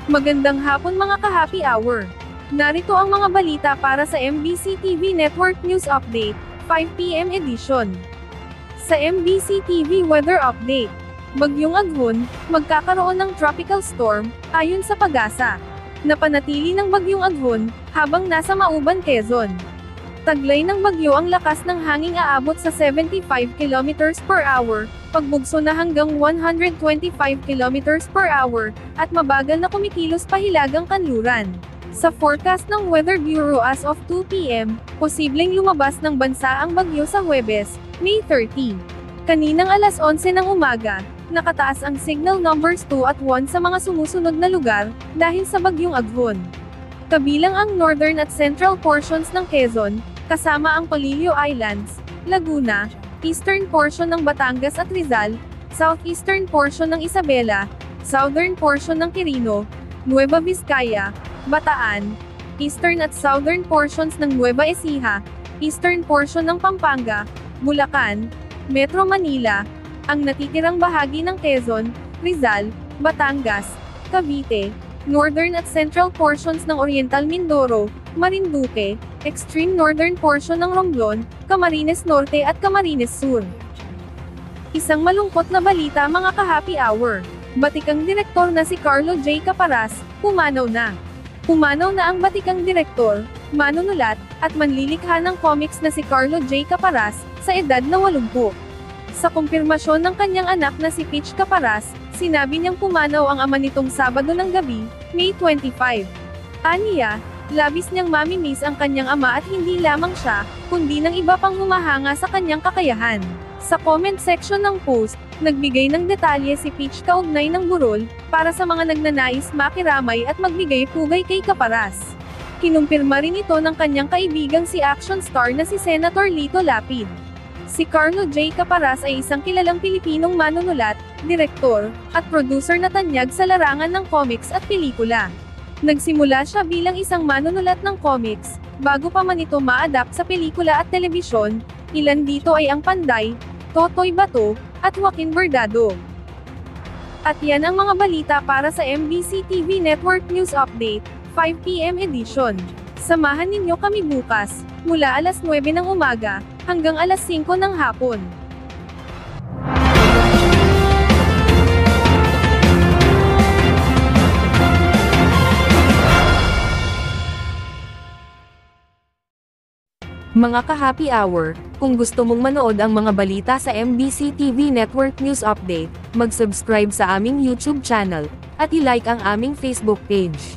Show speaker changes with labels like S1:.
S1: Magandang hapon mga ka-happy hour. Narito ang mga balita para sa MBC TV Network News Update, 5 PM edition. Sa MBC TV Weather Update, Bagyong Aghon, magkakaroon ng tropical storm, ayon sa Pag-asa. Napanatili ng Bagyong Aghon, habang nasa Mauban, Quezon. Taglay ng bagyo ang lakas ng hangin aabot sa 75 km per hour, pagbugso na hanggang 125 km per hour, at mabagal na kumikilos pahilagang kanluran. Sa forecast ng Weather Bureau as of 2 PM, posibleng lumabas ng bansa ang bagyo sa Huwebes, May 30. Kaninang alas 11 ng umaga, nakataas ang signal numbers 2 at 1 sa mga sumusunod na lugar, dahil sa Bagyong Aghon. Kabilang ang northern at central portions ng Quezon, kasama ang Polillo Islands, Laguna, eastern portion ng Batangas at Rizal, southeastern portion ng Isabela, southern portion ng Quirino, Nueva Vizcaya, Bataan, eastern at southern portions ng Nueva Ecija, eastern portion ng Pampanga, Bulacan, Metro Manila, ang natitirang bahagi ng Quezon, Rizal, Batangas, Cavite, northern at central portions ng Oriental Mindoro, Marinduque, extreme northern portion ng Romblon, Camarines Norte at Camarines Sur. Isang malungkot na balita mga ka-happy hour. Batikang direktor na si Carlo J. Caparas, pumanaw na. Pumanaw na ang batikang direktor, manunulat, at manlilikha ng comics na si Carlo J. Caparas, sa edad na 80. Sa kumpirmasyon ng kanyang anak na si Peach Caparas, sinabi niyang pumanaw ang ama nitong Sabado ng gabi, May 25. Aniya, labis niyang mamimiss ang kanyang ama at hindi lamang siya, kundi ng iba pang humahanga sa kanyang kakayahan. Sa comment section ng post, nagbigay ng detalye si Peach kaugnay ng burol, para sa mga nagnanais makiramay at magbigay pugay kay Caparas. Kinumpirma rin ito ng kanyang kaibigang si action star na si Senator Lito Lapid. Si Carlo J. Caparas ay isang kilalang Pilipinong manunulat, direktor, at producer na tanyag sa larangan ng comics at pelikula. Nagsimula siya bilang isang manunulat ng comics, bago pa man ito ma-adapt sa pelikula at telebisyon. Ilan dito ay ang Panday, Totoy Bato, at Joaquin Bordado. At yan ang mga balita para sa MBC TV Network News Update, 5 PM edition. Samahan ninyo kami bukas, mula alas 9 ng umaga, hanggang alas 5 ng hapon. Mga ka-happy hour, kung gusto mong manood ang mga balita sa MBC TV Network News Update, mag-subscribe sa aming YouTube channel, at i-like ang aming Facebook page.